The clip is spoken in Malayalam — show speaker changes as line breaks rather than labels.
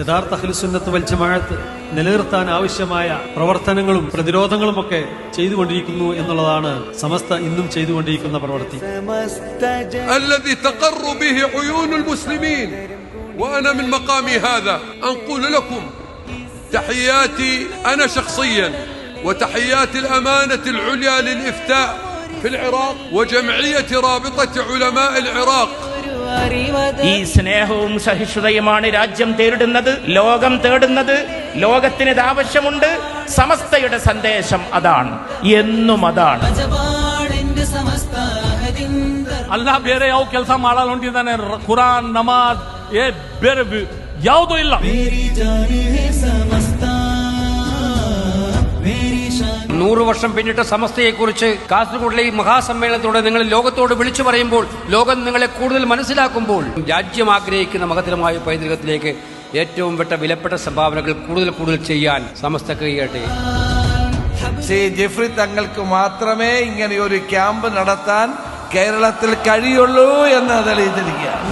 യഥാർത്ഥ അഹ്ലുസുന്നത്ത് വൽ ജമാഅത്ത് നിലനിർത്താൻ ആവശ്യമായ പ്രവർത്തനങ്ങളും പ്രതിരോധങ്ങളുമൊക്കെ ചെയ്തുകൊണ്ടിരിക്കുന്നു എന്നുള്ളതാണ് സമസ്ത ഇന്നും ചെയ്തുകൊണ്ടിരിക്കുന്ന പ്രവൃത്തി.
الذي تقر به عيون المسلمين وانا من مقامي هذا انقل لكم تحياتي انا شخصيا وتحيات الامانه العليا للافتاء في العراق وجمعيه رابطه علماء العراق.
ഈ സ്നേഹവും സഹിഷ്ണുതയുമാണ് രാജ്യം തേടുന്നത്, ലോകം തേടുന്നത്. ലോകത്തിന് ഇത് ആവശ്യമുണ്ട്. സമസ്തയുടെ സന്ദേശം അതാണ്, എന്നും അതാണ്.
ಅಲ್ಲಾಹ್ ಬೇರೆ ಯಾವ ಕೆಲಸ ಮಾಡಲ್ಲ ಹೊಂಟಿದ್ದಾನೆ. ಕುರಾನ್, ನಮಾಜ್ ಬೇರೆ ಯಾವುದೂ ಇಲ್ಲ.
100 വർഷം പിന്നിട്ട സമസ്തയെക്കുറിച്ച് കാസർഗോഡിലെ ഈ മഹാസമ്മേളനത്തോടെ നിങ്ങൾ ലോകത്തോട് വിളിച്ചു പറയുമ്പോൾ, ലോകം നിങ്ങളെ കൂടുതൽ മനസ്സിലാക്കുമ്പോൾ, രാജ്യം ആഗ്രഹിക്കുന്ന മഹത്തരമായ പൈതൃകത്തിലേക്ക് ഏറ്റവും വിലപ്പെട്ട സംഭാവനകൾ കൂടുതൽ ചെയ്യാൻ സമസ്ത കഴിയട്ടെ.
ജെഫ്രി തങ്ങൾക്ക് മാത്രമേ ഇങ്ങനെ ഒരു ക്യാമ്പ് നടത്താൻ കേരളത്തിൽ കഴിയുള്ളൂ എന്ന് തെളിയിച്ചിരിക്കുകയാണ്.